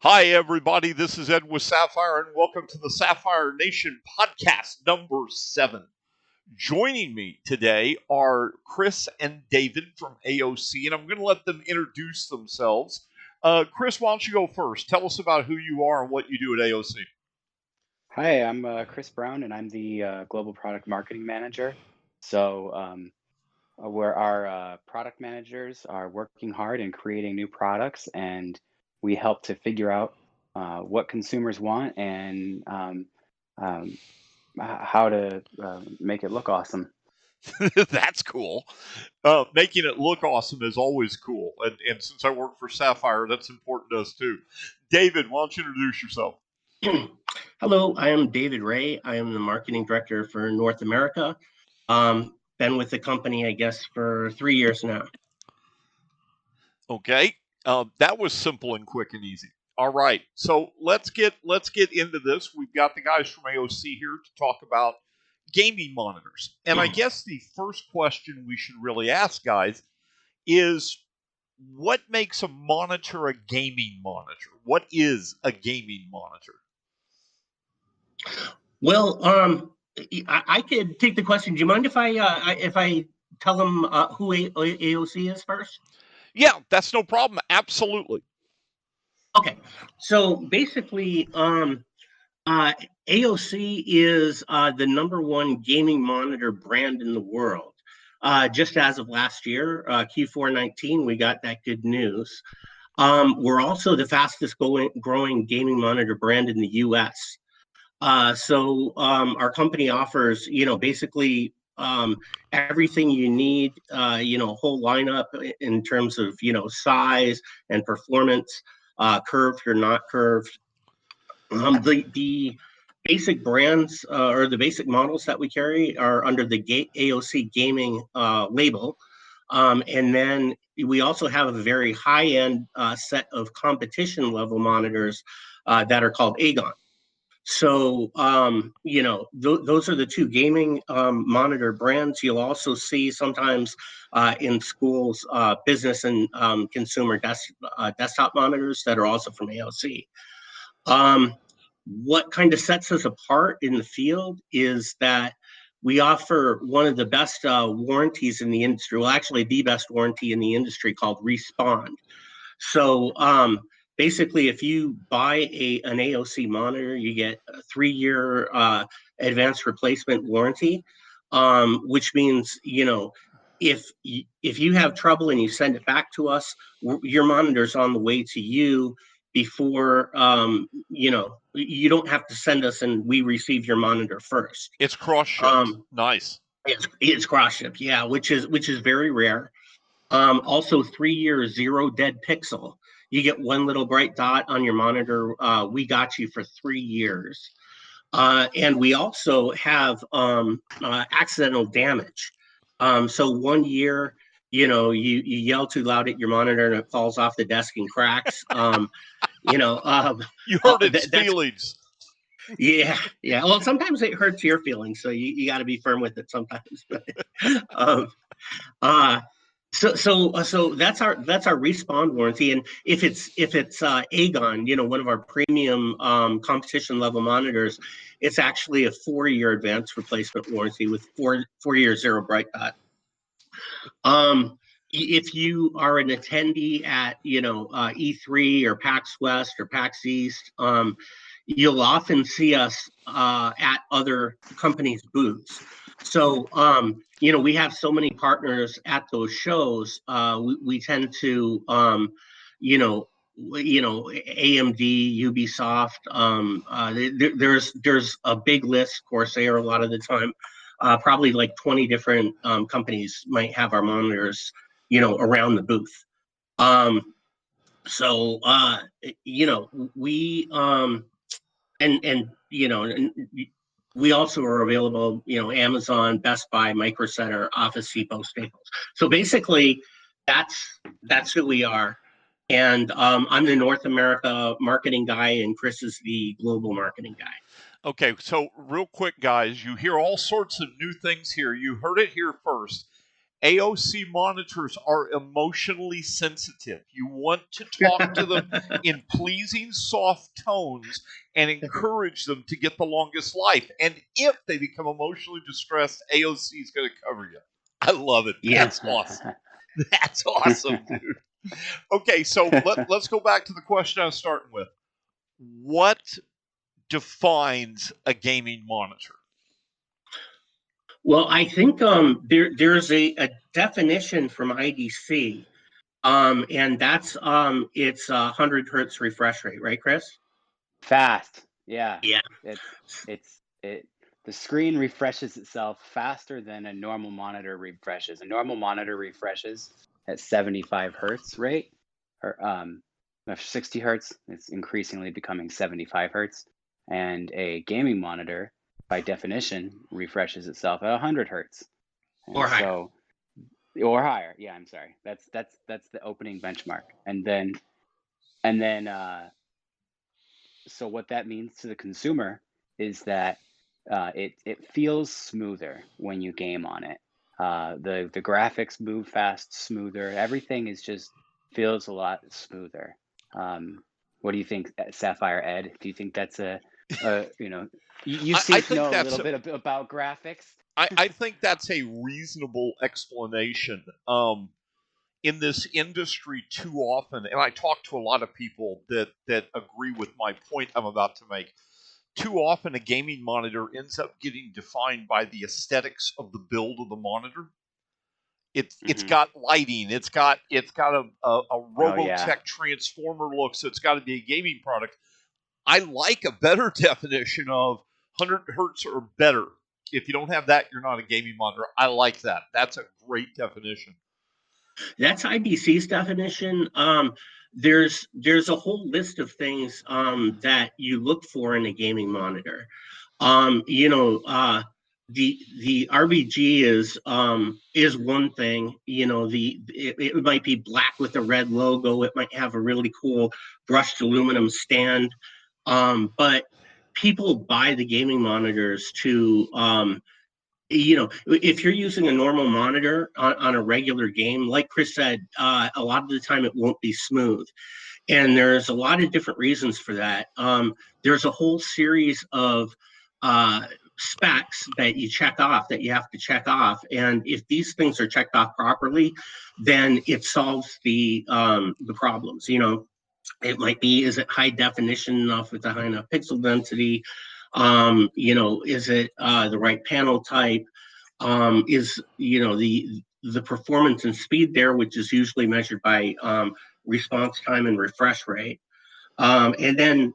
Hi, everybody. This is Ed with Sapphire, and welcome to the Sapphire Nation podcast number 7. Joining me today are Chris and David from AOC, and I'm going to let them introduce themselves. Chris, why don't you go first? Tell us about who you are and what you do at AOC. Hi, I'm Chris Brown, and I'm the Global Product Marketing Manager. Where our product managers are working hard and creating new products, and we help to figure out what consumers want and um, how to make it look awesome. That's cool. Making it look awesome is always cool, and since I work for Sapphire, that's important to us too. David, why don't you introduce yourself? Hello, I am David Ray. I am the marketing director for North America. Been with the company, I guess, for 3 years now. Okay, that was simple and quick and easy. All right, so let's get into this. We've got the guys from AOC here to talk about gaming monitors, and I guess the first question we should really ask, guys, is what makes a monitor a gaming monitor? What is a gaming monitor? Well, I could take the question. Do you mind if I tell them who AOC is first? Yeah, that's no problem. Absolutely. Okay, so basically, AOC is the #1 gaming monitor brand in the world. Just as of last year, Q4 19, we got that good news. We're also the fastest growing gaming monitor brand in the US. Our company offers, basically everything you need, a whole lineup in terms of, size and performance, curved or not curved. The basic brands or the basic models that we carry are under the AOC Gaming label. And then we also have a very high-end set of competition level monitors that are called Agon. So, those are the two gaming monitor brands. You'll also see sometimes in schools business and consumer desktop monitors that are also from AOC. What kind of sets us apart in the field is that we offer one of the best warranties in the industry. Well, actually, the best warranty in the industry called Respond. So basically, if you buy an AOC monitor, you get a 3-year advanced replacement warranty, which means, if you have trouble and you send it back to us, your monitor's on the way to you before, you don't have to send us and we receive your monitor first. It's cross-shipped. Nice. It's cross-shipped, yeah, which is very rare. Also, 3-year zero dead pixel. You get one little bright dot on your monitor. We got you for 3 years. And we also have accidental damage. So 1 year, you yell too loud at your monitor and it falls off the desk and cracks. You hurt its feelings. Yeah. Well, sometimes it hurts your feelings, so you got to be firm with it sometimes. So that's our Respond warranty, and if it's Agon, one of our premium competition level monitors, it's actually a 4-year advanced replacement warranty with 4 year zero bright dot. If you are an attendee at E3 or PAX West or PAX East, you'll often see us at other companies' booths. So, we have so many partners at those shows. We tend to, AMD, Ubisoft. There's a big list. Corsair a lot of the time. Probably like 20 different companies might have our monitors, around the booth. We we also are available, Amazon, Best Buy, Micro Center, Office Depot, Staples. So basically, that's who we are. And I'm the North America marketing guy, and Chris is the global marketing guy. Okay, so real quick, guys, you hear all sorts of new things here. You heard it here first. AOC monitors are emotionally sensitive. You want to talk to them in pleasing, soft tones and encourage them to get the longest life. And if they become emotionally distressed, AOC is going to cover you. I love it. Yeah. That's awesome. That's awesome, dude. Okay, so let's go back to the question I was starting with. What defines a gaming monitor? Well, I think there's a definition from IDC, and that's it's 100 hertz refresh rate, right, Chris? Fast. Yeah. Yeah. The screen refreshes itself faster than a normal monitor refreshes. A normal monitor refreshes at 75 hertz rate, or 60 hertz. It's increasingly becoming 75 hertz. And a gaming monitor, by definition, refreshes itself at 100 hertz. And Or higher. so, or higher. Yeah, I'm sorry. That's the opening benchmark. And then so what that means to the consumer is that it feels smoother when you game on it. The graphics move fast, smoother. Everything is just feels a lot smoother. What do you think, Sapphire Ed? Do you think that's you seem to know a little bit about graphics. I think that's a reasonable explanation. In this industry, too often, and I talk to a lot of people that agree with my point I'm about to make. Too often, a gaming monitor ends up getting defined by the aesthetics of the build of the monitor. It's got lighting. It's got a Robotech transformer look, so it's got to be a gaming product. I like a better definition of 100 hertz or better. If you don't have that, you're not a gaming monitor. I like that. That's a great definition. That's IBC's definition. There's a whole list of things that you look for in a gaming monitor. The RBG is one thing. It might be black with a red logo. It might have a really cool brushed aluminum stand. But people buy the gaming monitors to if you're using a normal monitor on a regular game, like Chris said, a lot of the time it won't be smooth. And there's a lot of different reasons for that. There's a whole series of specs that you have to check off. And if these things are checked off properly, then it solves the problems. It might be, is it high definition enough with the high enough pixel density? Is it the right panel type? Is the performance and speed there, which is usually measured by response time and refresh rate. And then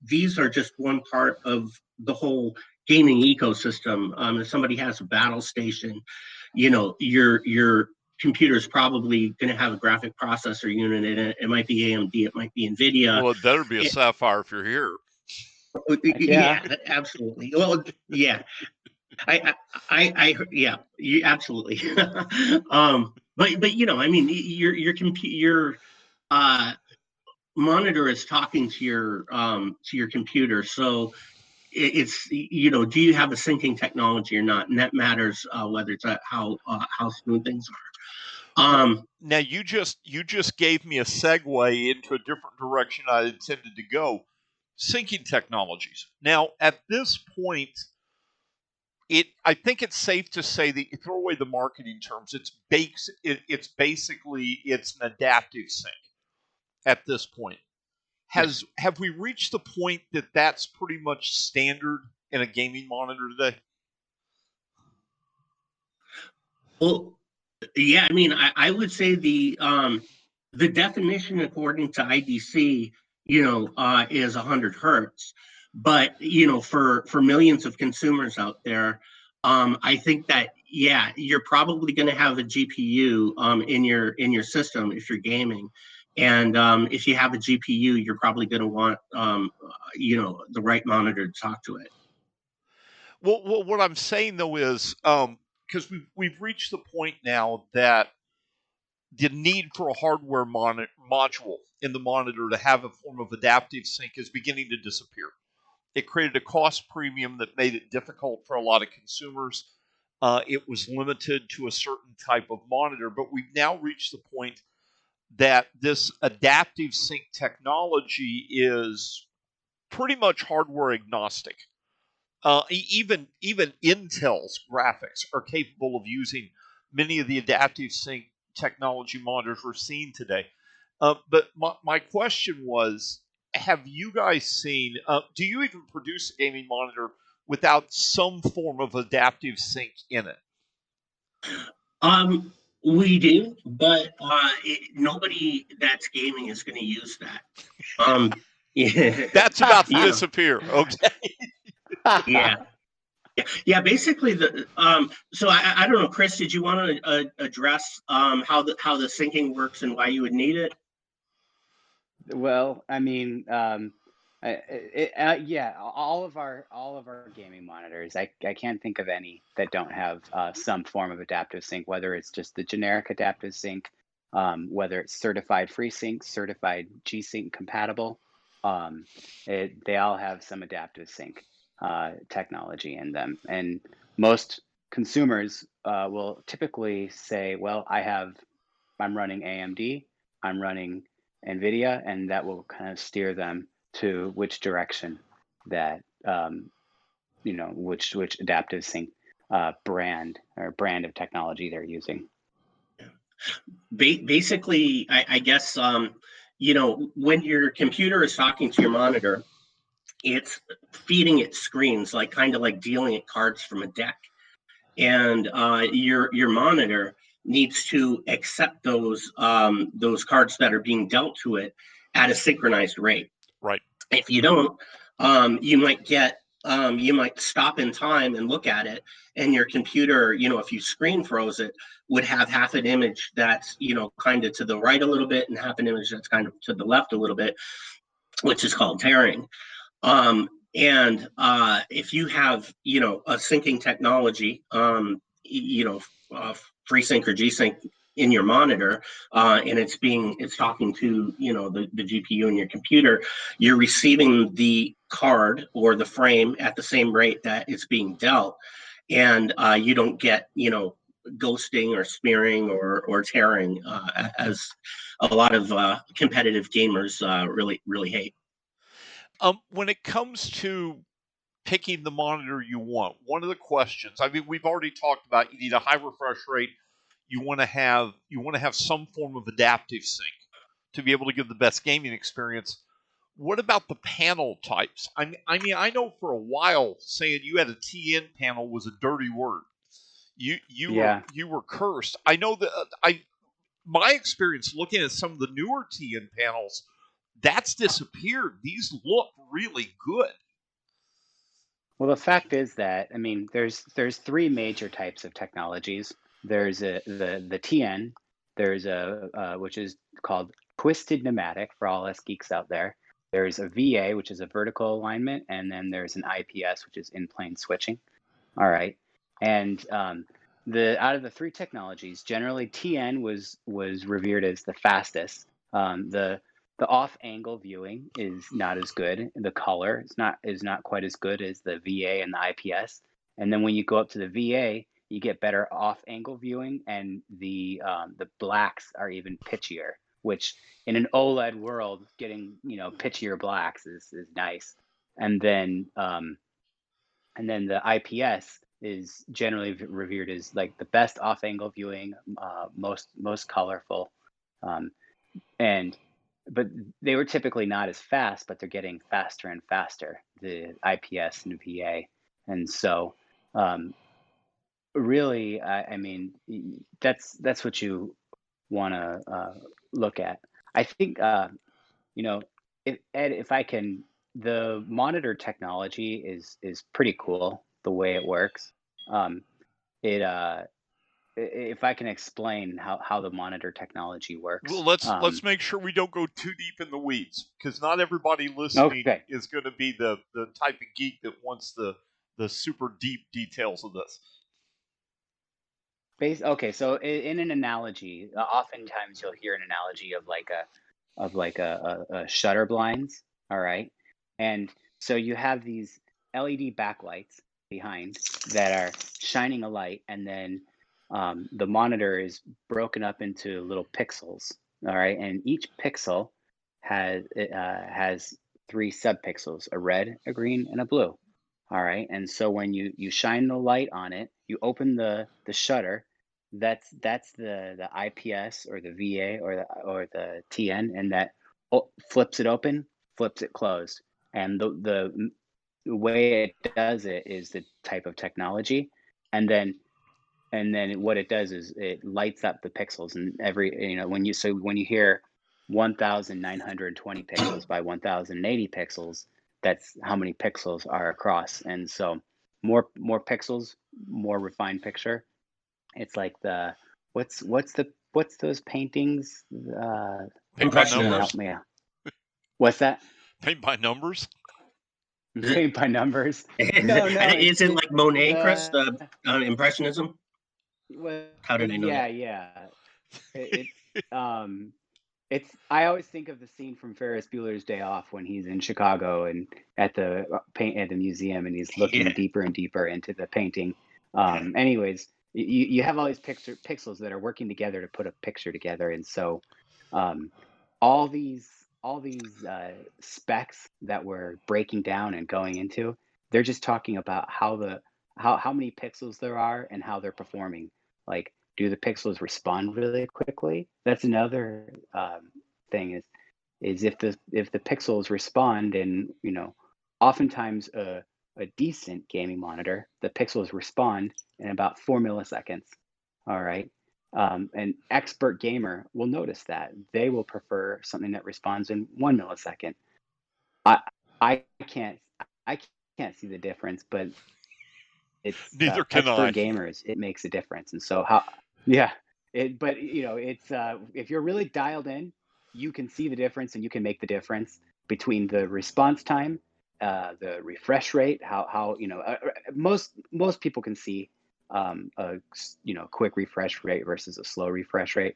these are just one part of the whole gaming ecosystem. If somebody has a battle station, your computer is probably going to have a graphic processor unit in it. It might be AMD, it might be NVIDIA. Well, it better be a Sapphire if you're here. Yeah, absolutely. Well, yeah, yeah, you absolutely. But your monitor is talking to your computer, so it's do you have a syncing technology or not, and that matters whether it's how smooth things are. Now you just gave me a segue into a different direction I intended to go. Syncing technologies. Now, at this point, I think it's safe to say that you throw away the marketing terms. It's basically an adaptive sync at this point. Have we reached the point that that's pretty much standard in a gaming monitor today? Well, yeah, I mean, I would say the definition according to IDC, is 100 hertz. But for millions of consumers out there, I think that you're probably going to have a GPU in your system if you're gaming, and if you have a GPU, you're probably going to want the right monitor to talk to it. Well, what I'm saying though is because we've reached the point now that the need for a hardware module in the monitor to have a form of adaptive sync is beginning to disappear. It created a cost premium that made it difficult for a lot of consumers. it was limited to a certain type of monitor, but we've now reached the point that this adaptive sync technology is pretty much hardware agnostic. Even Intel's graphics are capable of using many of the adaptive sync technology monitors we're seeing today. But my question was, have you guys seen? Do you even produce a gaming monitor without some form of adaptive sync in it? We do, but nobody that's gaming is going to use that. Yeah, That's about to you know, disappear. Okay. yeah, yeah. Basically, so I don't know, Chris. Did you want to address how the syncing works and why you would need it? Well, I mean, yeah, all of our gaming monitors. I can't think of any that don't have some form of adaptive sync, whether it's just the generic adaptive sync, whether it's certified FreeSync, certified G-Sync compatible. They all have some adaptive sync technology in them, and most consumers will typically say, "Well, I'm running AMD, I'm running NVIDIA," and that will kind of steer them to which direction that which adaptive sync brand of technology they're using. Basically, I guess when your computer is talking to your monitor, it's feeding it screens, like kind of like dealing it cards from a deck, and your monitor needs to accept those cards that are being dealt to it at a synchronized rate. Right. If you don't, you might stop in time and look at it, and your computer, if you screen froze it, would have half an image that's kind of to the right a little bit and half an image that's kind of to the left a little bit, which is called tearing. And if you have a syncing technology, FreeSync or G-Sync in your monitor, and it's talking to the GPU in your computer, you're receiving the card or the frame at the same rate that it's being dealt, and you don't get ghosting or smearing or tearing, as a lot of competitive gamers really hate. When it comes to picking the monitor you want, one of the questions, I mean, we've already talked about, you need a high refresh rate. You want to have some form of adaptive sync to be able to give the best gaming experience. What about the panel types? I mean, I know for a while saying you had a TN panel was a dirty word. Yeah. You were cursed. I know that my experience looking at some of the newer TN panels, that's disappeared. These look really good. Well, the fact is that, I mean, there's three major types of technologies. There's the TN, there's a which is called twisted pneumatic for all us geeks out there. There's a VA, which is a vertical alignment, and then there's an IPS, which is in plane switching. All right, and the out of the three technologies, generally TN was revered as the fastest. The off angle viewing is not as good. The color is not quite as good as the VA and the IPS. And then when you go up to the VA, you get better off angle viewing, and the blacks are even pitchier, which in an OLED world, getting pitchier blacks is nice. And then the IPS is generally revered as like the best off angle viewing, most colorful, um, and but they were typically not as fast, but they're getting faster and faster, the IPS and VA. And so, really, I mean, that's what you want to look at. I think, if Ed, if I can, the monitor technology is pretty cool the way it works. Um, it if I can explain how the monitor technology Well, works. let's make sure we don't go too deep in the weeds, because not everybody listening Okay. is going to be the type of geek that wants the super deep details of this. Okay, so in an analogy, oftentimes you'll hear an analogy of a shutter blinds, all right? And so you have these LED backlights, behind that are shining a light, and then the monitor is broken up into little pixels. All right, and each pixel has 3 subpixels: a red, a green, and a blue. All right, and so when you shine the light on it, you open the shutter. That's the IPS or the VA or the TN, and that flips it open, flips it closed, and the way it does it is the type of technology, and then what it does is it lights up the pixels, and when you hear 1920 pixels by 1080 pixels, that's how many pixels are across. And so more pixels, more refined picture. It's like what's those paintings, Paint by Impressionism. numbers. help me out. What's that? Paint by numbers. Paint by numbers. No, Is it like Monet, Chris? The Impressionism? Well, How did I know that? yeah. It's I always think of the scene from Ferris Bueller's Day Off when he's in Chicago and at the museum, and he's looking deeper and deeper into the painting. Anyways, you have all these pixels that are working together to put a picture together, and so all these specs that we're breaking down and going into, they're just talking about how many pixels there are and how they're performing. Like, do the pixels respond really quickly? That's another thing is if the pixels respond, and oftentimes a decent gaming monitor, the pixels respond in about 4 milliseconds. All right. An expert gamer will notice that they will prefer something that responds in 1 millisecond. I can't see the difference, but it's Neither can expert I. gamers, it makes a difference. And so but it's if you're really dialed in, you can see the difference, and you can make the difference between the response time, the refresh rate, how most people can see a quick refresh rate versus a slow refresh rate.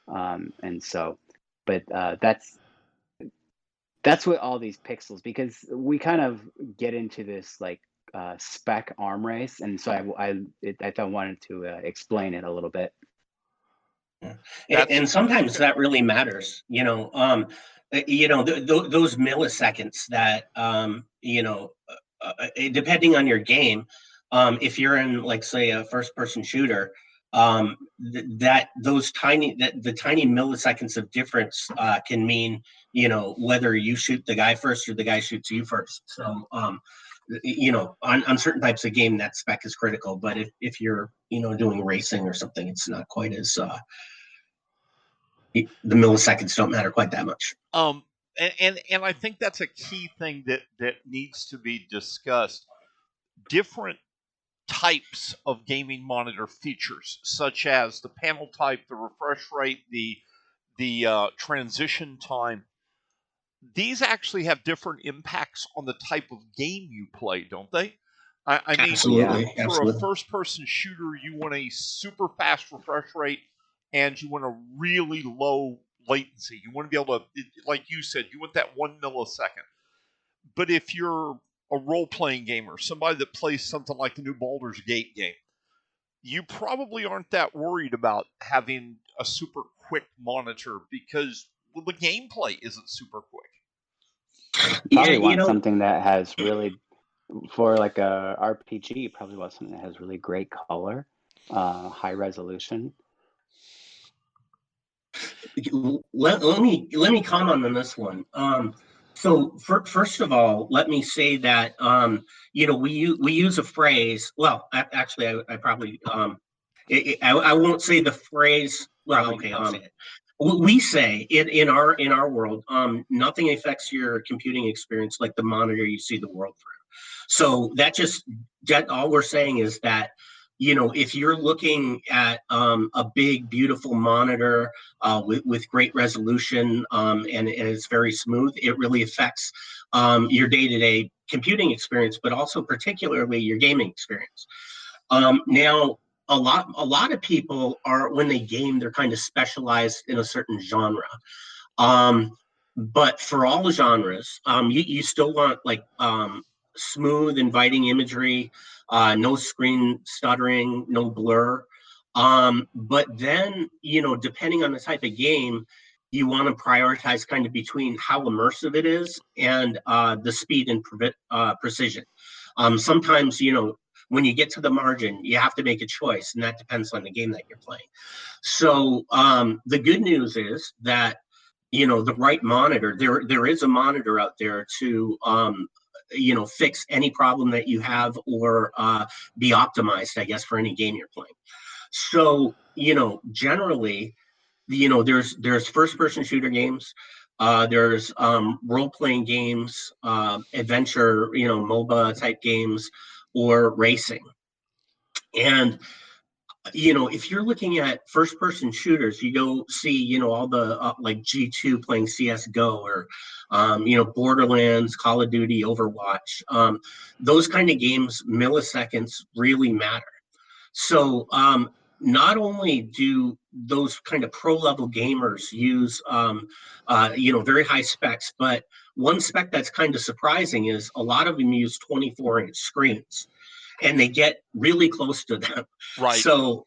And so, but that's what all these pixels, because we kind of get into this like spec arm race, and so I wanted to explain it a little bit. And sometimes that really matters, those milliseconds that, depending on your game, if you're in, like, say, a first-person shooter, the tiny milliseconds of difference can mean, whether you shoot the guy first or the guy shoots you first. So, on certain types of game, that spec is critical. But if you're, doing racing or something, it's not quite as the milliseconds don't matter quite that much. And I think that's a key thing that needs to be discussed. Different types of gaming monitor features, such as the panel type, the refresh rate, the transition time. These actually have different impacts on the type of game you play, don't they? I mean, for a first-person shooter, you want a super fast refresh rate, and you want a really low latency. You want to be able to, like you said, you want that 1 millisecond. But if you're a role-playing gamer, somebody that plays something like the new Baldur's Gate game, you probably aren't that worried about having a super quick monitor because the gameplay isn't super quick. You probably want something that has really, for like a RPG, you probably want something that has really great color, high resolution. Let me comment on this one. So first of all, let me say that we use a phrase. Well, actually, I probably I won't say the phrase. Well, okay, I'll say it. We say in our world, nothing affects your computing experience like the monitor you see the world through. So that all we're saying is that, if you're looking at a big, beautiful monitor with great resolution and it's very smooth, it really affects your day-to-day computing experience, but also particularly your gaming experience. Now, a lot of people are, when they game, they're kind of specialized in a certain genre. But for all genres, you still want like smooth, inviting imagery, no screen stuttering, no blur. But then, depending on the type of game, you want to prioritize kind of between how immersive it is and the speed and precision. Sometimes, when you get to the margin, you have to make a choice, and that depends on the game that you're playing. So the good news is that the right monitor, there is a monitor out there to fix any problem that you have, or be optimized, I guess, for any game you're playing. So generally, there's first person shooter games, there's role playing games, adventure, MOBA type games, or racing. And if you're looking at first person shooters, you go see, all the like G2 playing CSGO, or, Borderlands, Call of Duty, Overwatch. Those kind of games, milliseconds really matter. So not only do those kind of pro level gamers use, very high specs, but one spec that's kind of surprising is a lot of them use 24-inch screens, and they get really close to them. Right. So,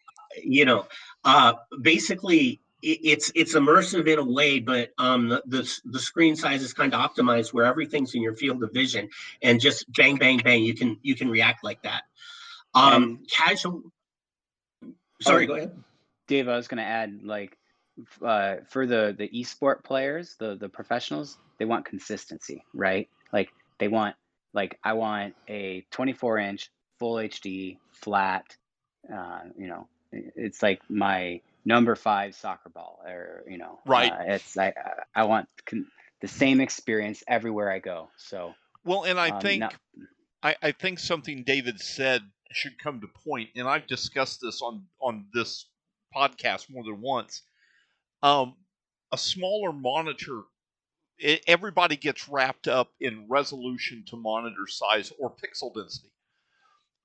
basically, it's immersive in a way, but the screen size is kind of optimized where everything's in your field of vision, and just bang, bang, bang, you can react like that. Casual. Sorry, go ahead. Dave, I was going to add, like, for the esport players, the professionals, they want consistency, right? Like, I want a 24-inch full HD flat, it's like my number 5 soccer ball, or, Right. I want the same experience everywhere I go. So, well, and I think something David said should come to point, and I've discussed this on this podcast more than once. A smaller monitor, everybody gets wrapped up in resolution to monitor size or pixel density.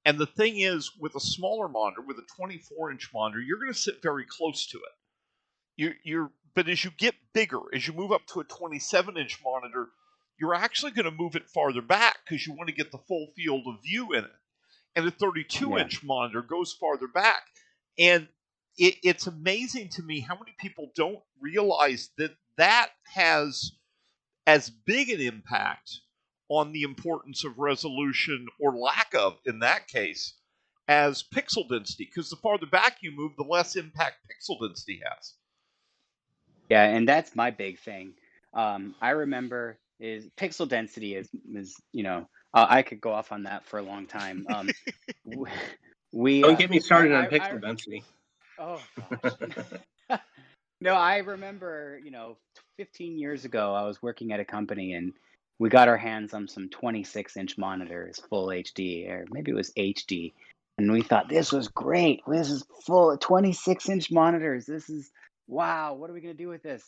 And the thing is, with a smaller monitor, with a 24-inch monitor, you're going to sit very close to it. But as you get bigger, as you move up to a 27-inch monitor, you're actually going to move it farther back because you want to get the full field of view in it. And a 32-inch monitor goes farther back. And it's amazing to me how many people don't realize that has as big an impact on the importance of resolution, or lack of in that case, as pixel density. Because the farther back you move, the less impact pixel density has. Yeah, and that's my big thing. I remember is pixel density is I could go off on that for a long time. We don't get me started on pixel density. Oh gosh. No, I remember, 15 years ago, I was working at a company, and we got our hands on some 26-inch monitors, full HD, or maybe it was HD. And we thought, this was great. This is full 26-inch monitors. This is, wow, what are we going to do with this?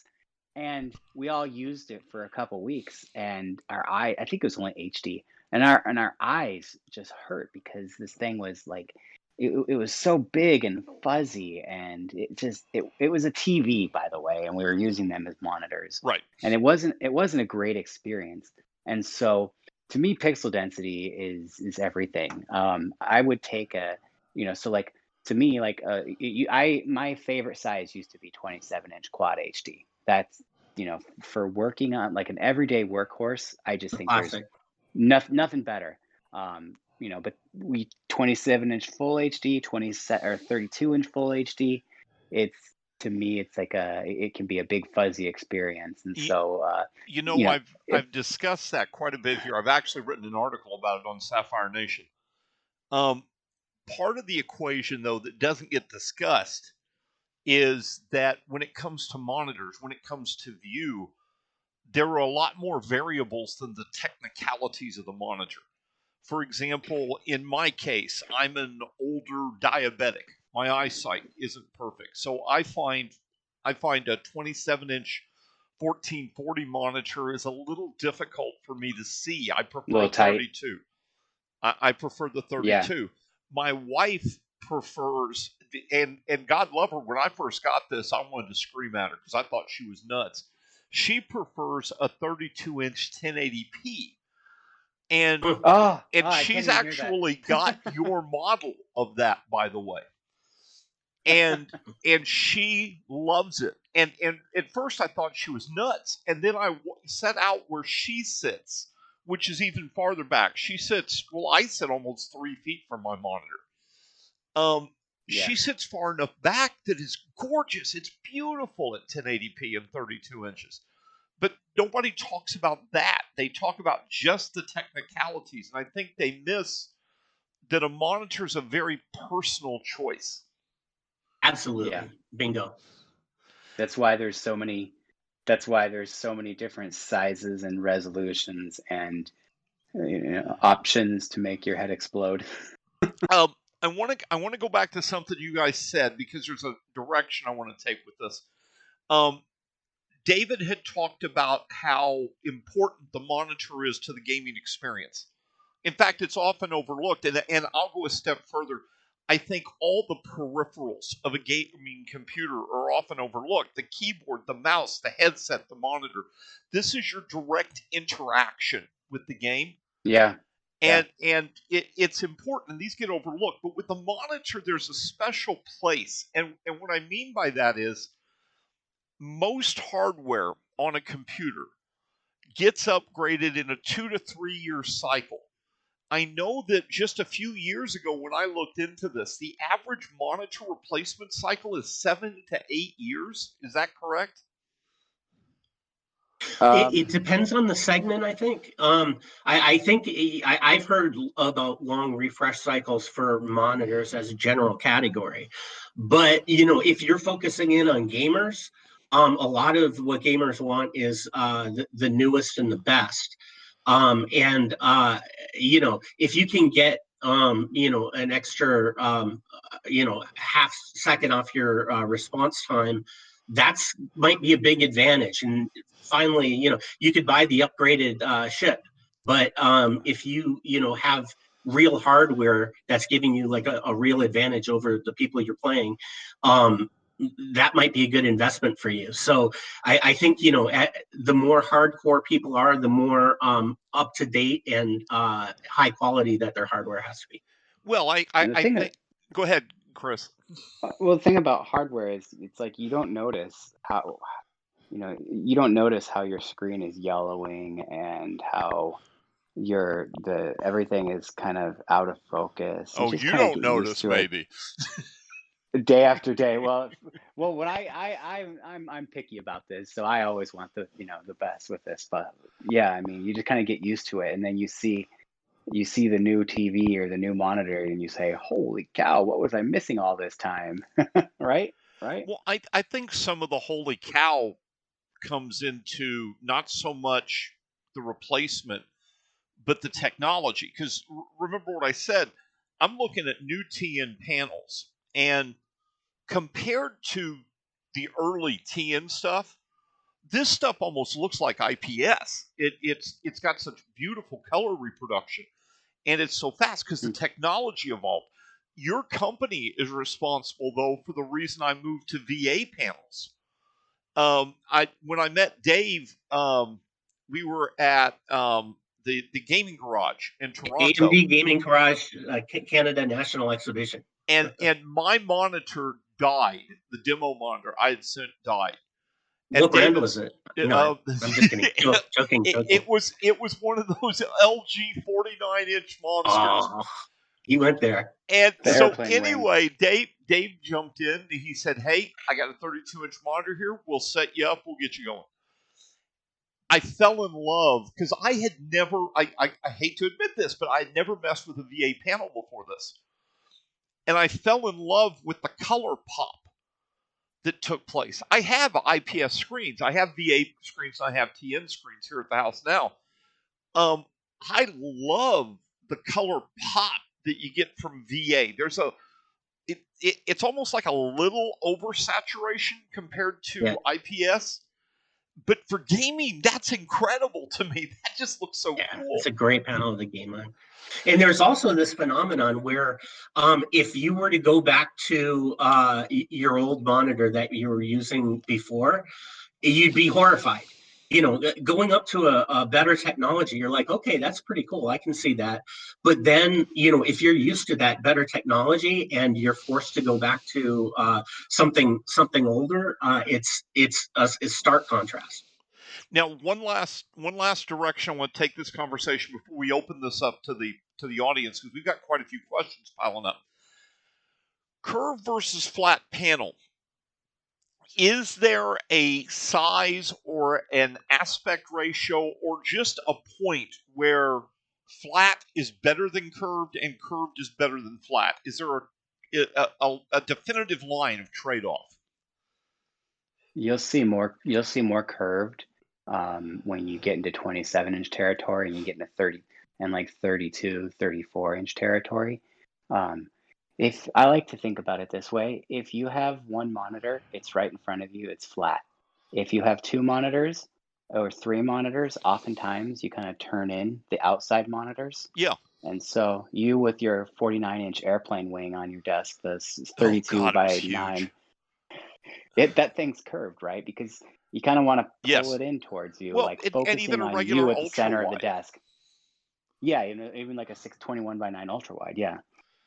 And we all used it for a couple weeks, and I think it was only HD, and our eyes just hurt because this thing was like, it was so big and fuzzy, and it was a TV, by the way, and we were using them as monitors. Right. And it wasn't a great experience. And so to me, pixel density is everything. I would take so like, to me, like, my favorite size used to be 27-inch quad HD. That's, for working on like an everyday workhorse, I just think there's nothing better. But 27-inch full HD, 32-inch full HD, to me, it's like it can be a big fuzzy experience. And so, I've discussed that quite a bit here. I've actually written an article about it on Sapphire Nation. Part of the equation, though, that doesn't get discussed is that when it comes to monitors, when it comes to view, there are a lot more variables than the technicalities of the monitor. For example, in my case, I'm an older diabetic. My eyesight isn't perfect. So I find a 27-inch 1440 monitor is a little difficult for me to see. I prefer 32. I prefer the 32. Yeah. My wife prefers, and God love her, when I first got this, I wanted to scream at her because I thought she was nuts. She prefers a 32-inch 1080p. And I she's can't even hear that. actually got your model of that, by the way. And she loves it. And at first I thought she was nuts. And then I set out where she sits, which is even farther back. She sits, well, I sit almost 3 feet from my monitor. She sits far enough back that is gorgeous. It's beautiful at 1080p and 32 inches. But nobody talks about that. They talk about just the technicalities. And I think they miss that a monitor is a very personal choice. Absolutely. Yeah. Bingo. That's why there's so many different sizes and resolutions and options to make your head explode. I want to go back to something you guys said, because there's a direction I want to take with this. David had talked about how important the monitor is to the gaming experience. In fact, it's often overlooked, and I'll go a step further. I think all the peripherals of a gaming computer are often overlooked. The keyboard, the mouse, the headset, the monitor. This is your direct interaction with the game. Yeah. And it's important, and these get overlooked. But with the monitor, there's a special place. And what I mean by that is most hardware on a computer gets upgraded in a 2 to 3 year cycle. I know that just a few years ago when I looked into this, the average monitor replacement cycle is 7 to 8 years. Is that correct? It depends on the segment, I think. I think I've heard about long refresh cycles for monitors as a general category. But, if you're focusing in on gamers, a lot of what gamers want is the newest and the best. If you can get an extra half second off your response time, that's might be a big advantage. And finally, you could buy the upgraded chip, but if you have real hardware that's giving you like a real advantage over the people you're playing, that might be a good investment for you. So I think, the more hardcore people are, the more up to date and high quality that their hardware has to be. Well, I think, go ahead, Chris. Well, the thing about hardware is it's like you don't notice how your screen is yellowing and how everything is kind of out of focus. You don't notice, maybe. Day after day. Well, when I'm picky about this, so I always want the best with this. But yeah, I mean, you just kind of get used to it, and then you see the new TV or the new monitor, and you say, "Holy cow, what was I missing all this time?" Right? Well, I think some of the holy cow comes into not so much the replacement, but the technology. Because remember what I said, I'm looking at new TN panels, and compared to the early TN stuff, this stuff almost looks like IPS. It's got such beautiful color reproduction, and it's so fast because the technology evolved. Your company is responsible, though, for the reason I moved to VA panels. When I met Dave, we were at the gaming garage in Toronto. AMD Gaming Garage, Canada National Exhibition. And my monitor died. The demo monitor I had sent died. And what brand was it? No, I'm just kidding. Joking. It was one of those LG 49-inch monsters. Oh, he went there. And so anyway, Dave jumped in. And he said, "Hey, I got a 32-inch monitor here. We'll set you up. We'll get you going." I fell in love because I had never. I hate to admit this, but I had never messed with a VA panel before this. And I fell in love with the color pop that took place. I have IPS screens. I have VA screens. And I have TN screens here at the house now. I love the color pop that you get from VA. There's it's almost like a little oversaturation compared to IPS. But for gaming, that's incredible to me. That just looks so cool. It's a great panel to game on. And there's also this phenomenon where if you were to go back to your old monitor that you were using before, you'd be horrified going up to a better technology, you're like, okay, that's pretty cool. I can see that. But then, if you're used to that better technology and you're forced to go back to something older, it's a stark contrast. Now, one last direction I want to take this conversation before we open this up to the audience, because we've got quite a few questions piling up. Curve versus flat panel. Is there a size or an aspect ratio or just a point where flat is better than curved and curved is better than flat? Is there a definitive line of trade-off? You'll see more curved when you get into 27-inch territory and you get into 30 and like 32, 34-inch territory. If I like to think about it this way, if you have one monitor, it's right in front of you, it's flat. If you have two monitors or three monitors, oftentimes you kind of turn in the outside monitors. Yeah. And so you with your 49-inch airplane wing on your desk, the 32 by 9, that thing's curved, right? Because you kind of want to pull it in towards you, well, like and focusing even a on regular you at the center of the ultra-wide. desk. Yeah, even like a 621 by 9 ultra wide, yeah.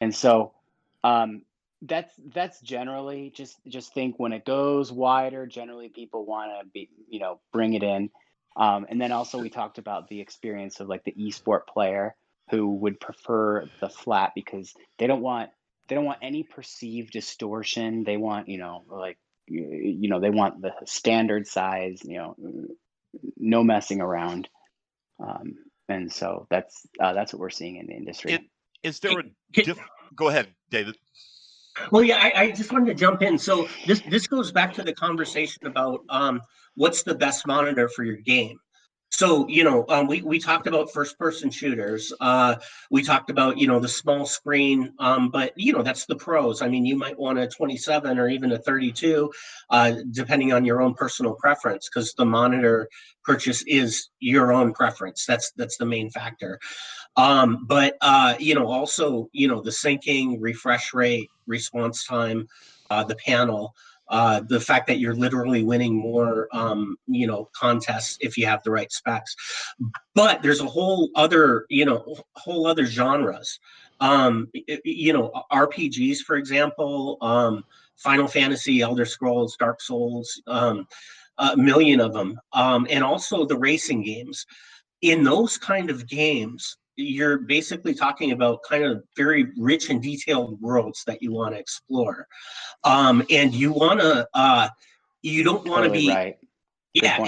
And so that's generally just think when it goes wider, generally people want to be, bring it in. And then also we talked about the experience of like the esport player who would prefer the flat because they don't want any perceived distortion. They want, like they want the standard size, no messing around. And so that's what we're seeing in the industry. Is there go ahead, David? Well, yeah, I just wanted to jump in. So this goes back to the conversation about what's the best monitor for your game. So, we talked about first-person shooters. We talked about, the small screen, but, that's the pros. I mean, you might want a 27 or even a 32, depending on your own personal preference, because the monitor purchase is your own preference. That's the main factor. But also, the syncing, refresh rate, response time, the panel, the fact that you're literally winning more, contests if you have the right specs. But there's a whole other genres. RPGs, for example, Final Fantasy, Elder Scrolls, Dark Souls, a million of them, and also the racing games. In those kind of games, you're basically talking about kind of very rich and detailed worlds that you want to explore. And you want to, you don't want to be, right. Yeah,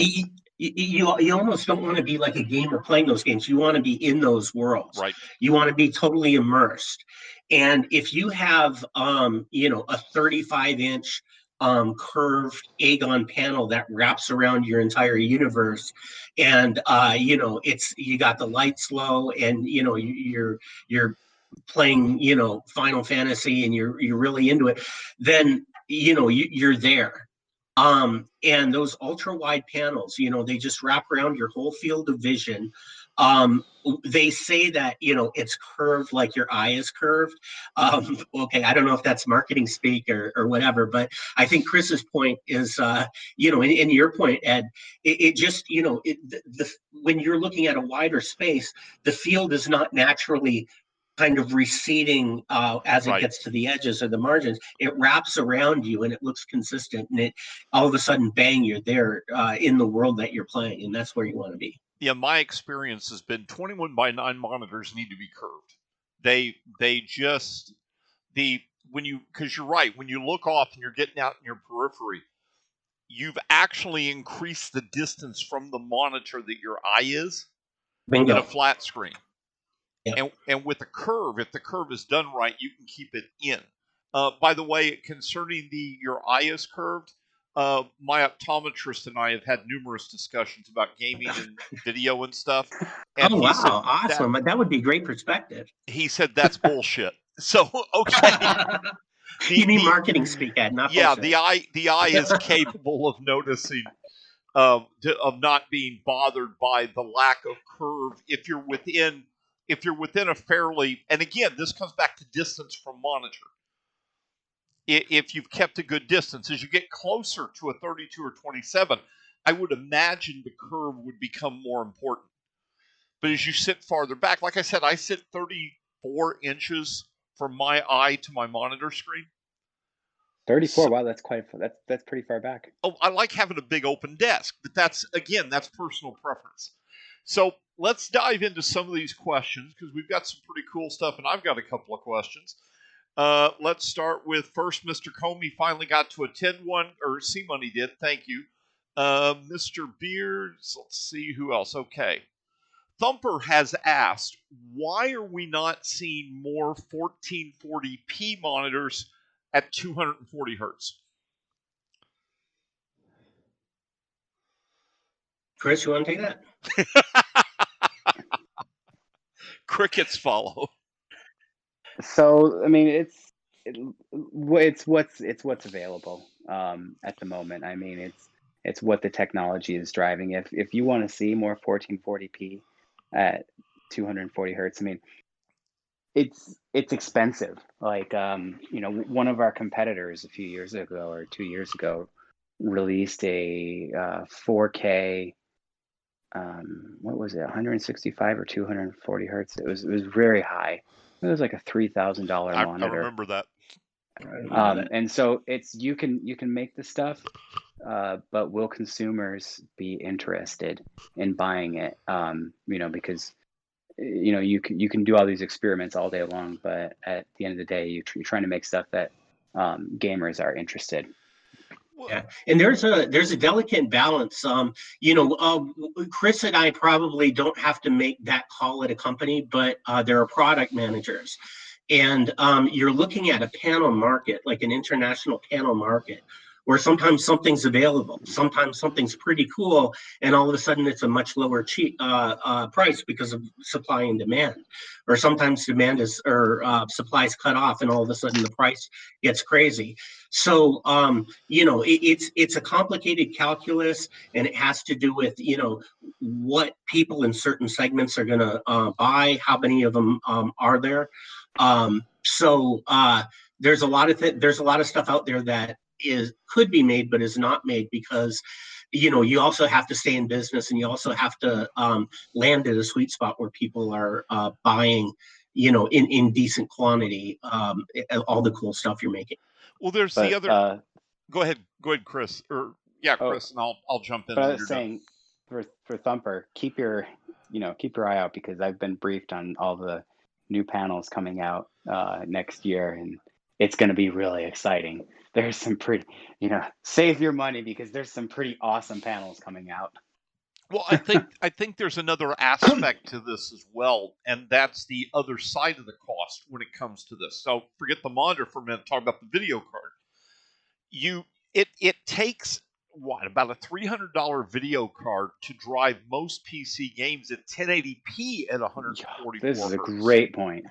you almost don't want to be like a gamer playing those games. You want to be in those worlds. Right. You want to be totally immersed. And if you have, a 35-inch curved Aegon panel that wraps around your entire universe, and you got the lights low, and you're playing Final Fantasy, and you're really into it, then you're there. And those ultra wide panels, they just wrap around your whole field of vision. They say that it's curved like your eye is curved. Okay, I don't know if that's marketing speak or whatever, but I think Chris's point is, in your point, Ed, it just when you're looking at a wider space, the field is not naturally kind of receding as it gets to the edges or the margins. It wraps around you and it looks consistent, and it all of a sudden, bang, you're there in the world that you're playing, and that's where you want to be. Yeah, my experience has been 21 by 9 monitors need to be curved. They just because you're right, when you look off and you're getting out in your periphery, you've actually increased the distance from the monitor that your eye is Bingo. in a flat screen. Yeah. And with a curve, if the curve is done right, you can keep it in. By the way, concerning your eye is curved, my optometrist and I have had numerous discussions about gaming and video and stuff. And wow, said, awesome! That would be great perspective. He said that's bullshit. So okay. You need marketing speak, Ed, not bullshit. the eye is capable of noticing of not being bothered by the lack of curve if you're within a fairly, and again, this comes back to distance from monitor. If you've kept a good distance, as you get closer to a 32 or 27, I would imagine the curve would become more important. But as you sit farther back, like I said, I sit 34 inches from my eye to my monitor screen. 34. So, Wow, that's that's pretty far back. oh, I like having a big open desk, but that's personal preference. So let's dive into some of these questions because we've got some pretty cool stuff, and I've got a couple of questions. Let's start with first, Mr. Comey finally got to attend one, or C Money did. Thank you. Mr. Beards, let's see who else. Okay. Thumper has asked, why are we not seeing more 1440p monitors at 240 hertz? Chris, you want to take that? Crickets follow. So I mean, it's what's available at the moment. I mean, it's what the technology is driving. If you want to see more 1440p at 240 hertz, I mean, it's expensive. Like one of our competitors a few years ago or 2 years ago released a 4K. What was it? 165 or 240 hertz. It was very high. It was like a $3,000 monitor. I remember that. And so it's you can make the stuff, but will consumers be interested in buying it? Because you can do all these experiments all day long, but at the end of the day, you're trying to make stuff that gamers are interested. Yeah, and there's a delicate balance. Chris and I probably don't have to make that call at a company, but there are product managers, and you're looking at a panel market, like an international panel market, where sometimes something's available, sometimes something's pretty cool, and all of a sudden it's a much lower price because of supply and demand, or sometimes supply is cut off, and all of a sudden the price gets crazy. So it's a complicated calculus, and it has to do with what people in certain segments are going to buy, how many of them are there. There's a lot of stuff out there that could be made but is not made because you also have to stay in business, and you also have to land at a sweet spot where people are buying in decent quantity all the cool stuff you're making. Well, there's the other. Go ahead, Chris. Chris, and I'll jump in. But I was saying, for Thumper, keep your eye out, because I've been briefed on all the new panels coming out next year, and it's going to be really exciting. There's some pretty, save your money, because there's some pretty awesome panels coming out. Well, I think there's another aspect to this as well, and that's the other side of the cost when it comes to this. So forget the monitor for a minute. Talk about the video card. It takes about a $300 video card to drive most PC games at 1080p at 144 This is hertz. a great point.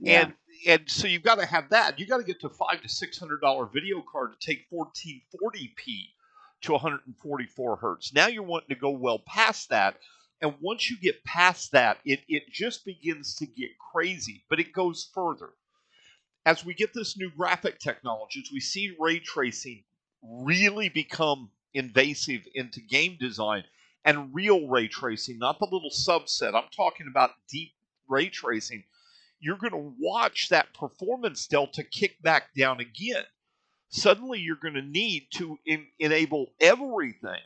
Yeah. And so you've got to have that. You got to get to $500 to $600 video card to take 1440p to 144 hertz. Now you're wanting to go well past that. And once you get past that, it just begins to get crazy, but it goes further. As we get this new graphic technology, as we see ray tracing really become invasive into game design, and real ray tracing, not the little subset, I'm talking about deep ray tracing, you're going to watch that performance delta kick back down again. Suddenly you're going to need to enable everything.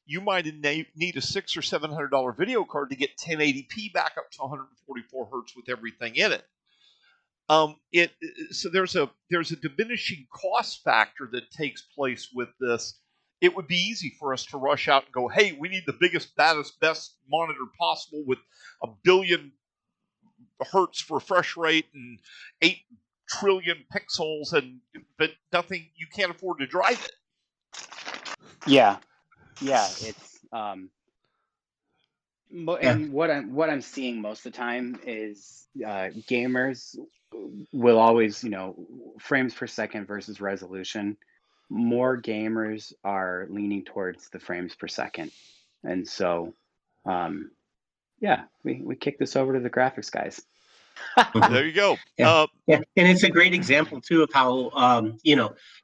You might need a $600 or $700 video card to get 1080p back up to 144 hertz with everything in it. So there's a diminishing cost factor that takes place with this. It would be easy for us to rush out and go, hey, we need the biggest, baddest, best monitor possible with 1 billion hertz refresh rate and 8 trillion pixels, but nothing, you can't afford to drive it. Yeah, it's and what I'm seeing most of the time is gamers will always, frames per second versus resolution. More gamers are leaning towards the frames per second, and so we kick this over to the graphics guys. There you go. Yeah. Yeah, and it's a great example too of how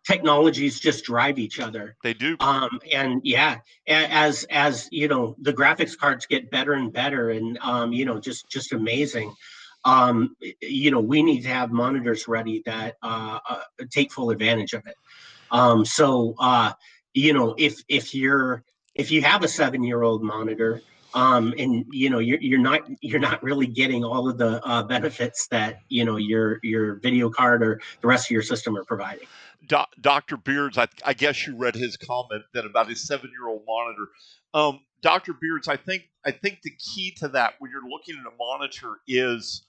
technologies just drive each other. They do. And yeah, as the graphics cards get better and better, and just amazing. We need to have monitors ready that take full advantage of it. If you have a 7-year-old monitor, and you're not really getting all of the benefits that your video card or the rest of your system are providing. Dr. Beards, I guess you read his comment that about his 7-year-old monitor. Dr. Beards, I think the key to that when you're looking at a monitor is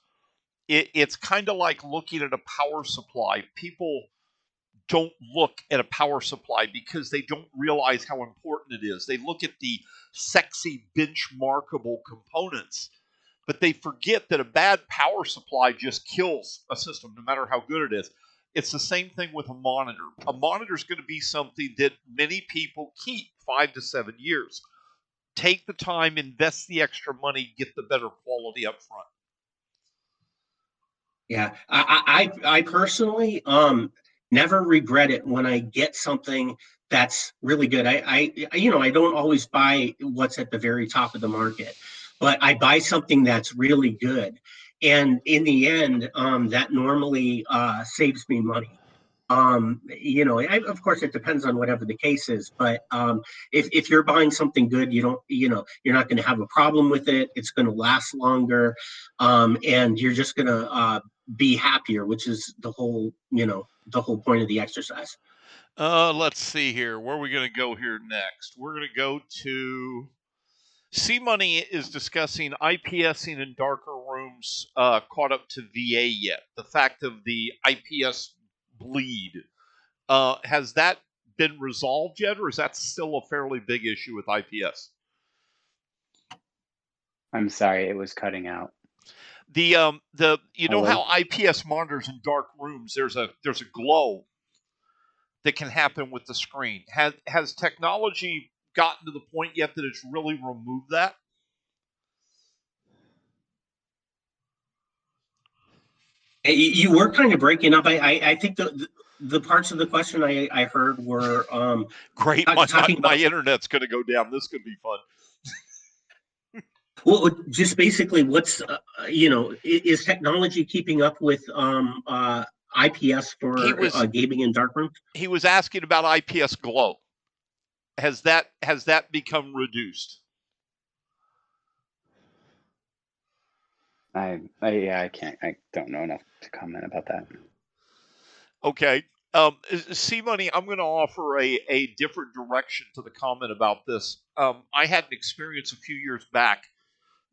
it's kind of like looking at a power supply. People don't look at a power supply because they don't realize how important it is. They look at the sexy benchmarkable components, but they forget that a bad power supply just kills a system, no matter how good it is. It's the same thing with a monitor. A monitor is going to be something that many people keep 5 to 7 years. Take the time, invest the extra money, get the better quality up front. Yeah, I personally never regret it when I get something that's really good. I don't always buy what's at the very top of the market, but I buy something that's really good, and in the end, that normally saves me money. Of course, it depends on whatever the case is, but if you're buying something good, you're not going to have a problem with it. It's going to last longer, and you're just going to be happier, which is the whole point of the exercise. Let's see here. Where are we going to go here next? We're going to go to C Money is discussing IPSing in darker rooms caught up to VA yet. The fact of the IPS bleed. Has that been resolved yet, or is that still a fairly big issue with IPS? I'm sorry, it was cutting out. How IPS monitors in dark rooms, there's a glow that can happen with the screen. Has technology gotten to the point yet that it's really removed that? You were kind of breaking up. I think the parts of the question I heard were great. My internet's going to go down. This could be fun. Well, just basically, what's is technology keeping up with IPS for gaming in darkroom? He was asking about IPS glow. Has that become reduced? I can't. I don't know enough to comment about that. Okay. C Money, I'm going to offer a different direction to the comment about this. I had an experience a few years back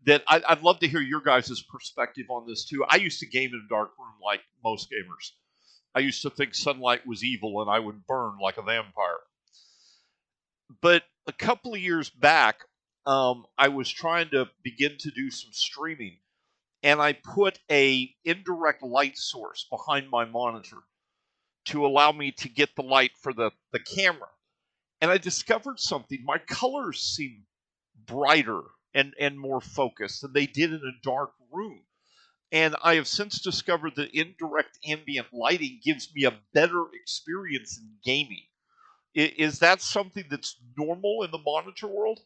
that I'd love to hear your guys' perspective on this too. I used to game in a dark room like most gamers. I used to think sunlight was evil and I would burn like a vampire. But a couple of years back, I was trying to begin to do some streaming, and I put a indirect light source behind my monitor to allow me to get the light for the camera. And I discovered something. My colors seem brighter and more focused than they did in a dark room. And I have since discovered that indirect ambient lighting gives me a better experience in gaming. Is that something that's normal in the monitor world?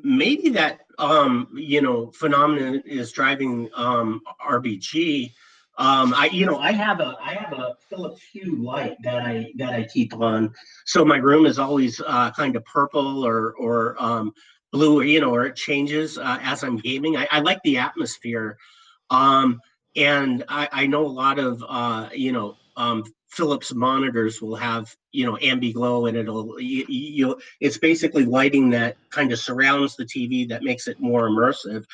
Maybe that phenomenon is driving RBG. I have a Philips Hue light that I keep on, so my room is always kind of purple or blue, or it changes as I'm gaming. I like the atmosphere, and I know a lot of Philips monitors will have ambi-glow, and it's basically lighting that kind of surrounds the TV that makes it more immersive.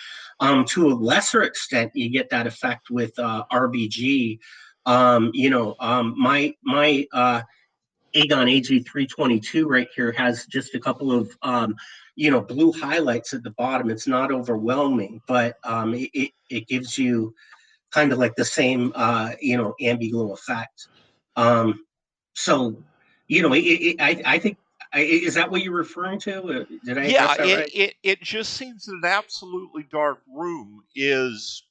To a lesser extent, you get that effect with RBG. My Agon AG322 right here has just a couple of blue highlights at the bottom. It's not overwhelming, but it gives you kind of like the same ambi-glow effect. I think Is that what you're referring to? Did I Yeah, address that right? it just seems that an absolutely dark room is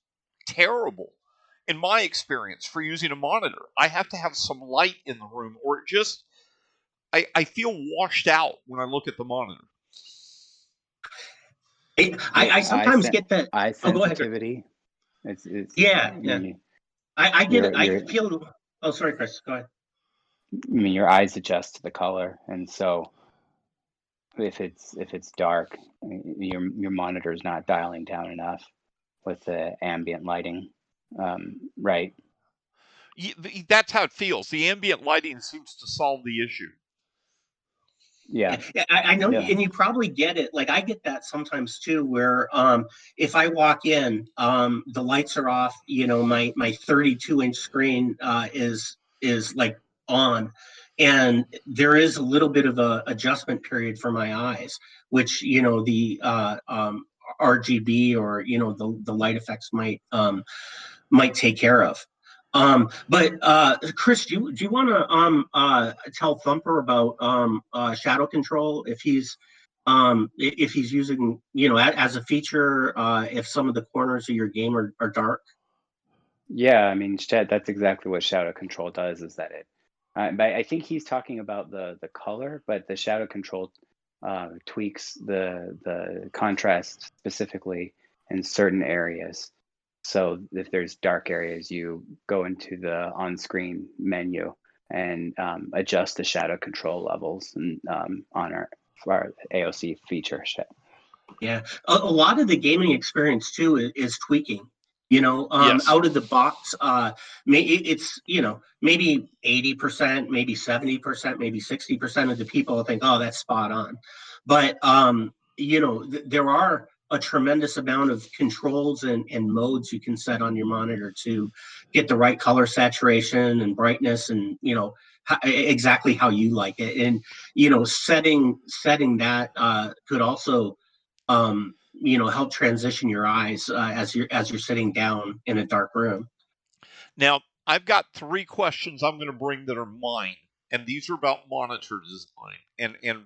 terrible in my experience for using a monitor. I have to have some light in the room, or it just I feel washed out when I look at the monitor. I sometimes get that. Eye Oh, go ahead. sensitivity. It's Yeah, yeah. I get it. I feel. Oh, sorry, Chris. Go ahead. I mean, your eyes adjust to the color, and so if it's dark, your monitor is not dialing down enough with the ambient lighting, right? That's how it feels. The ambient lighting seems to solve the issue. Yeah, I know, yeah. and you probably get it. Like I get that sometimes too, where if I walk in, the lights are off. You know, my 32-inch screen is like on, and there is a little bit of a adjustment period for my eyes, which you know the RGB or you know the light effects might take care of. But Chris, do you want to tell Thumper about shadow control if he's using, you know, as a feature, if some of the corners of your game are dark? Yeah, I mean, that's exactly what shadow control does, is that it, but I think he's talking about the color, but the shadow control tweaks the contrast specifically in certain areas. So if there's dark areas, you go into the on-screen menu and adjust the shadow control levels and on for our AOC feature set. Yeah, a lot of the gaming experience too is tweaking. You know, Yes. out of the box, it's you know maybe 80%, maybe 70%, maybe 60% of the people think, oh, that's spot on. But you know, there are a tremendous amount of controls and modes you can set on your monitor to get the right color saturation and brightness, and you know exactly how you like it. And you know, setting that could also you know, help transition your eyes as you're sitting down in a dark room. Now, I've got 3 questions I'm going to bring that are mine, and these are about monitor design and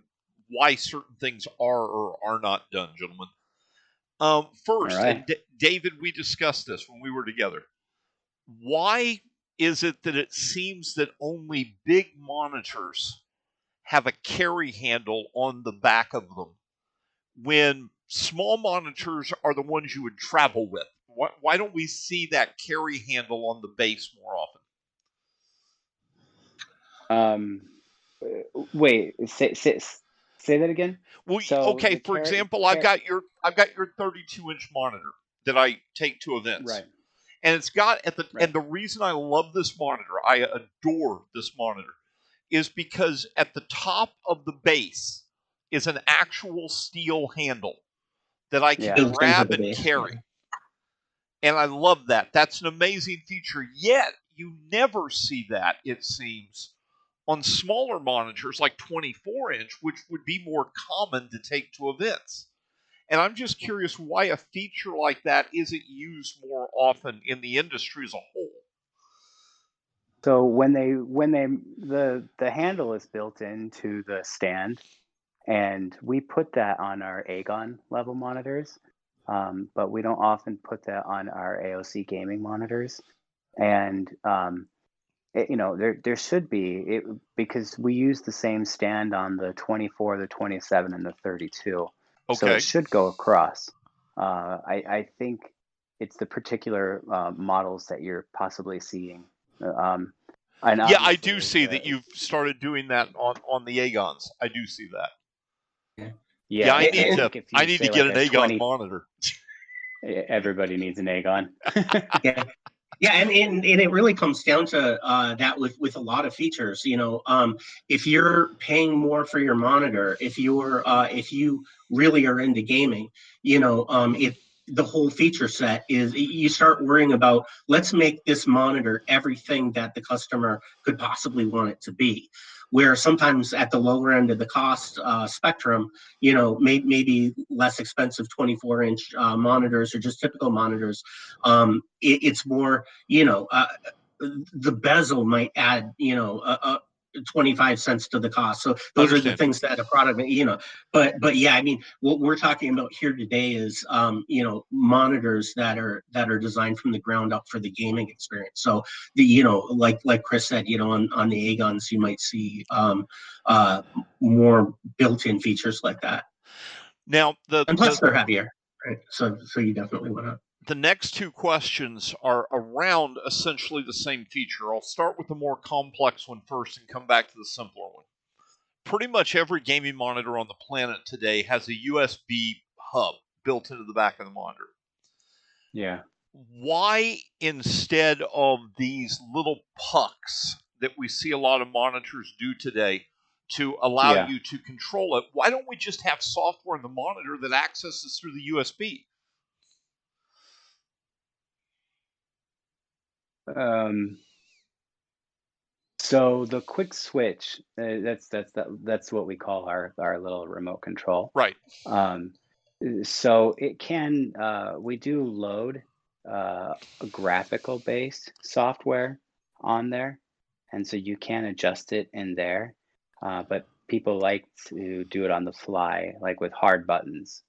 why certain things are or are not done, gentlemen. First, All right. and David, we discussed this when we were together. Why is it that it seems that only big monitors have a carry handle on the back of them, when small monitors are the ones you would travel with? Why don't we see that carry handle on the base more often? Wait, say that again. Well, So okay. For example, I've got your 32-inch monitor that I take to events, right, and it's got right. and the reason I love this monitor, I adore this monitor, is because at the top of the base is an actual steel handle that I can Yeah. grab and carry. And I love that. That's an amazing feature. Yet, you never see that, it seems, on smaller monitors like 24-inch, which would be more common to take to events. And I'm just curious why a feature like that isn't used more often in the industry as a whole. So when the handle is built into the stand, and we put that on our Agon level monitors, but we don't often put that on our AOC gaming monitors. And you know, there should be it, because we use the same stand on the 24, the 27, and the 32. So Okay. it should go across. I think it's the particular models that you're possibly seeing. And Yeah, I do obviously, see that you've started doing that on the Agons. I do see that. yeah, I need think if you I need to say get like an a Agon 20, monitor. everybody needs an Agon. Yeah, and it really comes down to that with a lot of features. You know, if you're paying more for your monitor, if you really are into gaming, you know, if the whole feature set is, you start worrying about, let's make this monitor everything that the customer could possibly want it to be. Where sometimes at the lower end of the cost spectrum, you know, maybe less expensive 24-inch monitors or just typical monitors, it's more, you know, the bezel might add, you know, 25 cents to the cost. So those are the things that a product, but yeah, I mean, what we're talking about here today is, monitors that are designed from the ground up for the gaming experience. So like Chris said, on the Agons, you might see more built-in features like that. Now, and plus they're heavier, right? So you definitely want to. The next two questions are around essentially the same feature. I'll start with the more complex one first and come back to the simpler one. Pretty much every gaming monitor on the planet today has a USB hub built into the back of the monitor. Yeah. Why, instead of these little pucks that we see a lot of monitors do today to allow you to control it, why don't we just have software in the monitor that accesses through the USB? So the quick switch, that's what we call our little remote control. Right. So it can, we do load a graphical based software on there, and so you can adjust it in there. But people like to do it on the fly, like with hard buttons.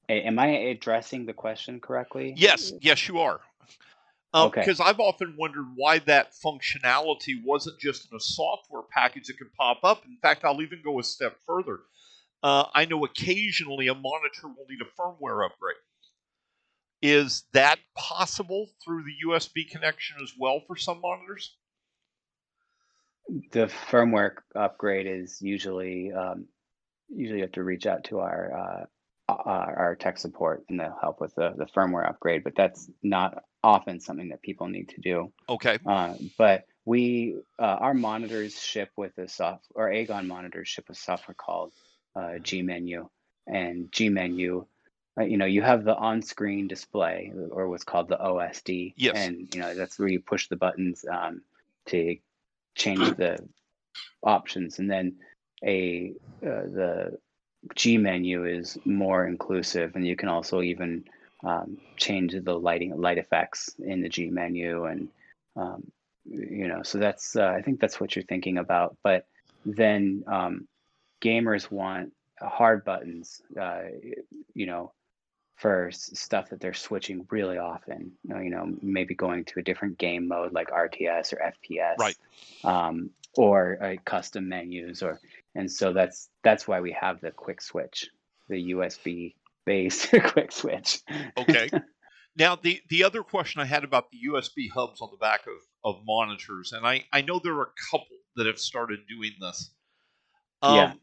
Am I addressing the question correctly? Yes, you are. Okay. Because I've often wondered why that functionality wasn't just in a software package that could pop up. In fact, I'll even go a step further. I know occasionally a monitor will need a firmware upgrade. Is that possible through the USB connection as well for some monitors? The firmware upgrade is usually you have to reach out to our tech support and they'll help with the firmware upgrade, but that's not often something that people need to do. Okay. But our monitors ship with or Agon monitors ship a software called G-Menu, and G-Menu, you have the on-screen display or what's called the OSD. Yes. And that's where you push the buttons to change the options, and then the G-Menu is more inclusive, and you can also even change the light effects in the G-Menu, and so that's I think that's what you're thinking about. But then gamers want hard buttons, for stuff that they're switching really often. Maybe going to a different game mode like RTS or FPS, right? Or custom menus, and so that's why we have the quick switch, the USB based quick switch. Okay. Now, the other question I had about the USB hubs on the back of monitors, and I know there are a couple that have started doing this. Yeah.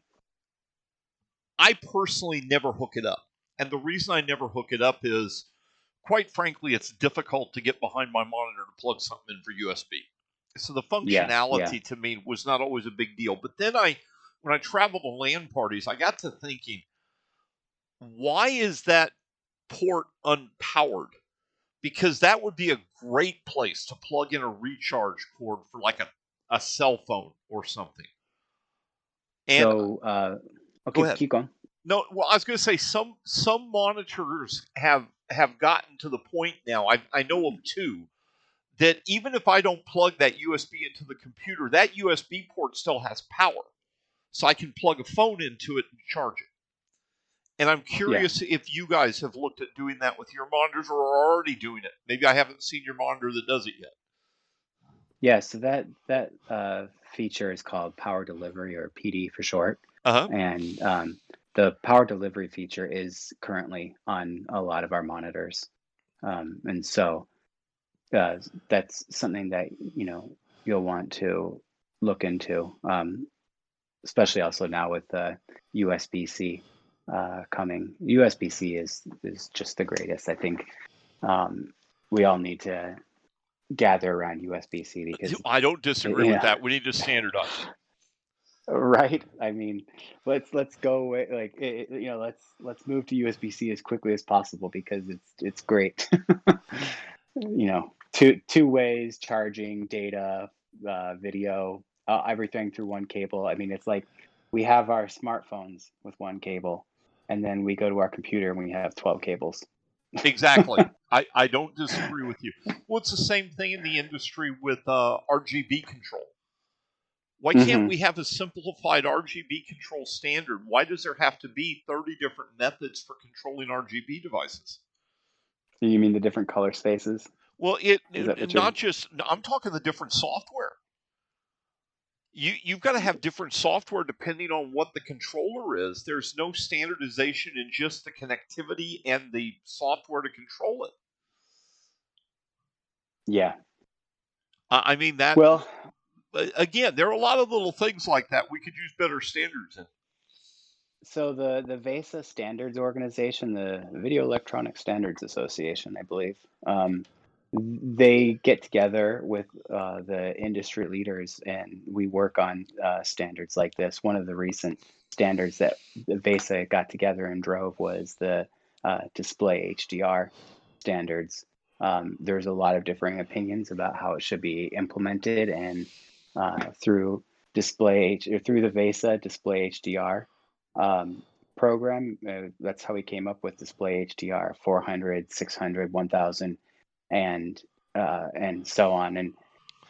I personally never hook it up. And the reason I never hook it up is, quite frankly, it's difficult to get behind my monitor to plug something in for USB. So the functionality to me was not always a big deal. But then when I traveled to LAN parties, I got to thinking, why is that port unpowered? Because that would be a great place to plug in a recharge cord for like a cell phone or something. And so, okay, go ahead. Keep going. No, well, I was going to say some monitors have gotten to the point now. I know of two that even if I don't plug that USB into the computer, that USB port still has power, so I can plug a phone into it and charge it. And I'm curious if you guys have looked at doing that with your monitors or are already doing it. Maybe I haven't seen your monitor that does it yet. Yeah, so that feature is called power delivery, or PD for short. And the power delivery feature is currently on a lot of our monitors. And so that's something that, you'll want to look into, especially also now with USB-C coming. USB-C is just the greatest. I think we all need to gather around USB-C because I don't disagree with that. We need to standardize. Right. I mean, let's go away. Let's move to USB-C as quickly as possible because it's great. Two ways charging, data, video, everything through one cable. I mean, it's like we have our smartphones with one cable, and then we go to our computer and we have 12 cables. Exactly. I don't disagree with you. Well, it's the same thing in the industry with RGB control. Why can't we have a simplified RGB control standard? Why does there have to be 30 different methods for controlling RGB devices? So you mean the different color spaces? Well, I'm talking the different software. You've got to have different software depending on what the controller is. There's no standardization in just the connectivity and the software to control it. Yeah. I mean that. Well, again, there are a lot of little things like that we could use better standards in. so the VESA standards organization, the Video Electronic Standards Association, I believe, they get together with the industry leaders, and we work on standards like this. One of the recent standards that the VESA got together and drove was the display HDR standards. There's a lot of differing opinions about how it should be implemented, and through through the VESA display HDR program, that's how we came up with display HDR 400, 600, 1000, and so on,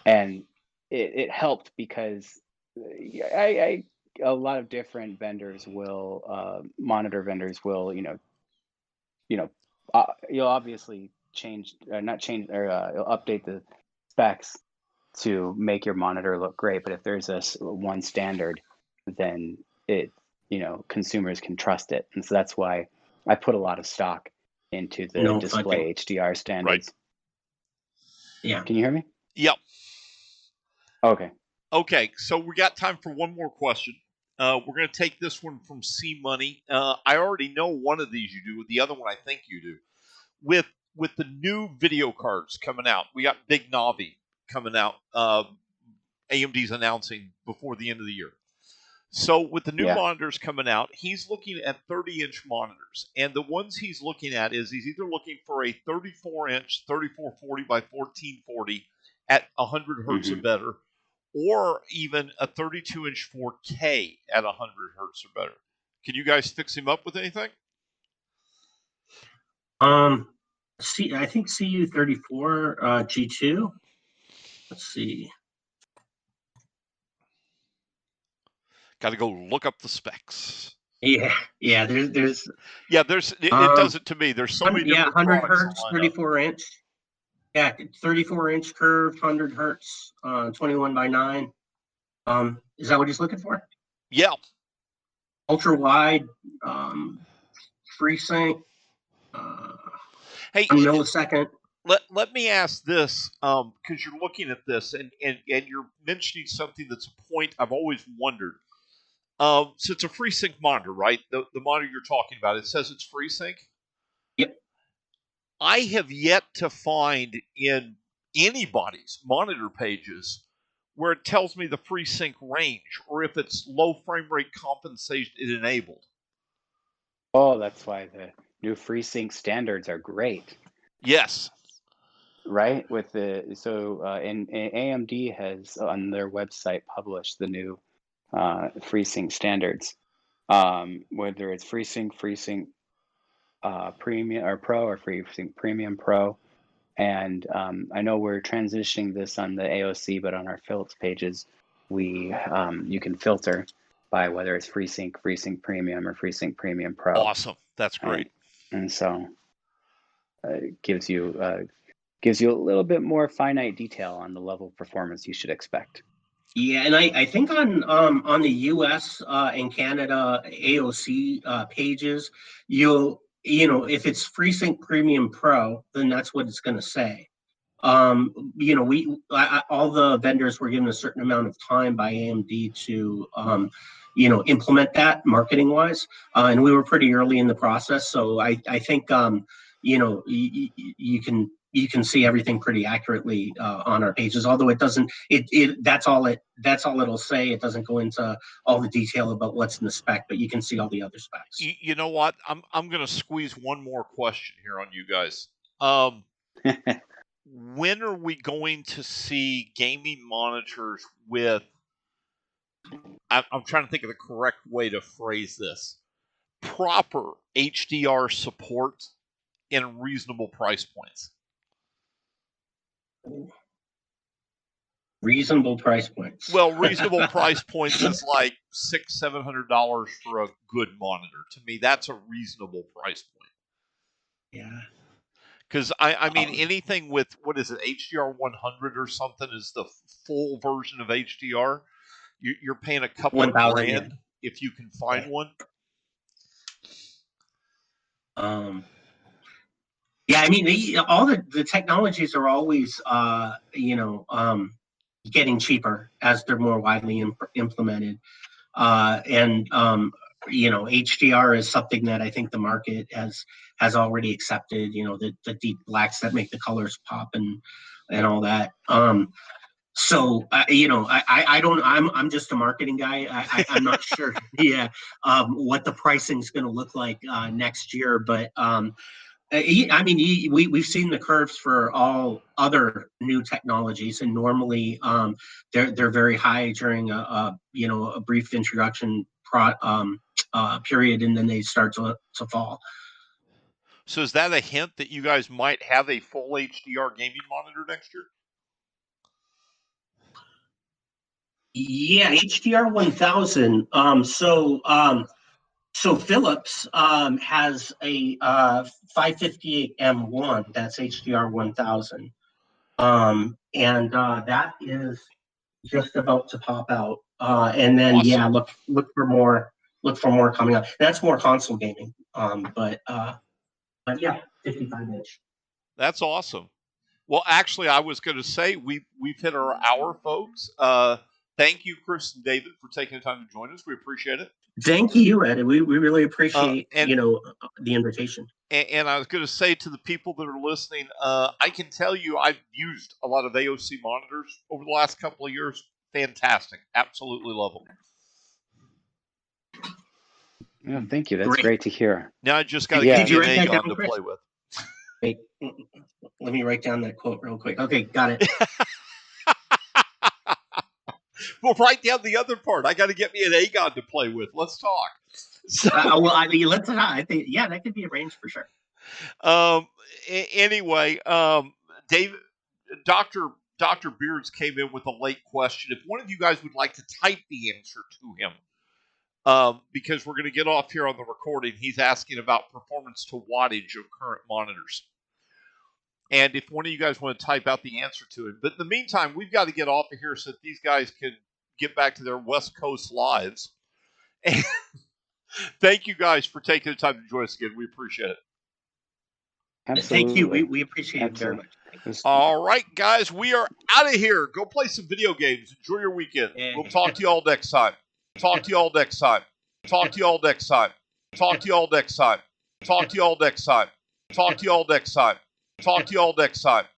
and it helped because a lot of different vendors will monitor vendors will you'll obviously not change or you'll update the specs to make your monitor look great, but if there's one standard, then consumers can trust it, and so that's why I put a lot of stock into the display HDR standards. Right. Yeah. Can you hear me? Yep. Okay. Okay, so we got time for one more question. We're going to take this one from C Money. I already know one of these you do. The other one I think you do. With the new video cards coming out, we got Big Navi coming out. AMD's announcing before the end of the year. So with the new monitors coming out, he's looking at 30-inch monitors. And the ones he's looking at is he's either looking for a 34-inch 3440 by 1440 at 100 hertz or better, or even a 32-inch 4K at 100 hertz or better. Can you guys fix him up with anything? I think CU34 G2. Let's see. Got to go look up the specs. Yeah. There's. Yeah, it does it to me. There's so many different 100 hertz, 34-inch. Yeah, 34-inch curved, 100 hertz, 21 by 9. Is that what he's looking for? Yeah. Ultra wide, FreeSync. Hey, 1 millisecond. Let me ask this, because you're looking at this and you're mentioning something that's a point I've always wondered. So it's a FreeSync monitor, right? The monitor you're talking about, it says it's FreeSync? Yep. I have yet to find in anybody's monitor pages where it tells me the FreeSync range or if it's low frame rate compensation enabled. Oh, that's why the new FreeSync standards are great. Yes. Right? And AMD has on their website published the new FreeSync standards. Whether it's FreeSync Premium or Pro, or FreeSync Premium Pro. And I know we're transitioning this on the AOC, but on our Philips pages, you can filter by whether it's FreeSync Premium, or FreeSync Premium Pro. Awesome. That's great. And so it gives you a little bit more finite detail on the level of performance you should expect. Yeah, and I think on the US and Canada AOC pages, if it's FreeSync Premium Pro, then that's what it's going to say. All the vendors were given a certain amount of time by AMD to implement that marketing wise, and we were pretty early in the process. So I think you can see everything pretty accurately on our pages. Although it doesn't, that's all it'll say. It doesn't go into all the detail about what's in the spec, but you can see all the other specs. You know what? I'm going to squeeze one more question here on you guys. When are we going to see gaming monitors with? I'm trying to think of the correct way to phrase this. Proper HDR support in reasonable price points. Reasonable price points. Well, reasonable price points is like $600-700 for a good monitor. To me, that's a reasonable price point. Yeah. Because I mean, anything with, what is it, HDR 100 or something is the full version of HDR. You're paying a couple of grand if you can find one. Yeah, I mean, all the technologies are always, getting cheaper as they're more widely implemented. HDR is something that I think the market has already accepted. The deep blacks that make the colors pop and all that. I'm just a marketing guy. I'm not sure. What the pricing is going to look like next year, but we've seen the curves for all other new technologies, and normally they're very high during a brief introduction period, and then they start to fall. So is that a hint that you guys might have a full HDR gaming monitor next year? Yeah, HDR 1000. So Philips has a 558 M1 that's HDR 1000, and that is just about to pop out. And then awesome. look for more coming up. That's more console gaming. But yeah, 55-inch. That's awesome. Well, actually, I was going to say we've hit our hour, folks. Thank you, Chris and David, for taking the time to join us. We appreciate it. Thank you, Ed. We really appreciate the invitation. And I was going to say to the people that are listening, I can tell you I've used a lot of AOC monitors over the last couple of years. Fantastic. Absolutely love them. Yeah, thank you. That's great to hear. Now I just got to get you an Aegon to play with. Wait, let me write down that quote real quick. Okay, got it. Well, write down the other part. I got to get me an Aegon to play with. Let's talk. So, I think that could be arranged for sure. Anyway, David, Dr. Beards came in with a late question. If one of you guys would like to type the answer to him, because we're going to get off here on the recording, he's asking about performance to wattage of current monitors. And if one of you guys want to type out the answer to it. But in the meantime, we've got to get off of here so that these guys can get back to their West Coast lives. And thank you guys for taking the time to join us again. We appreciate it. Absolutely. Thank you. We appreciate it very much. All right, guys, we are out of here. Go play some video games. Enjoy your weekend. We'll talk to you all next time. Talk to you all next time. Talk to you all next time. Talk to you all next time. Talk to you all next time. Talk to you all next time. Talk to you all next time.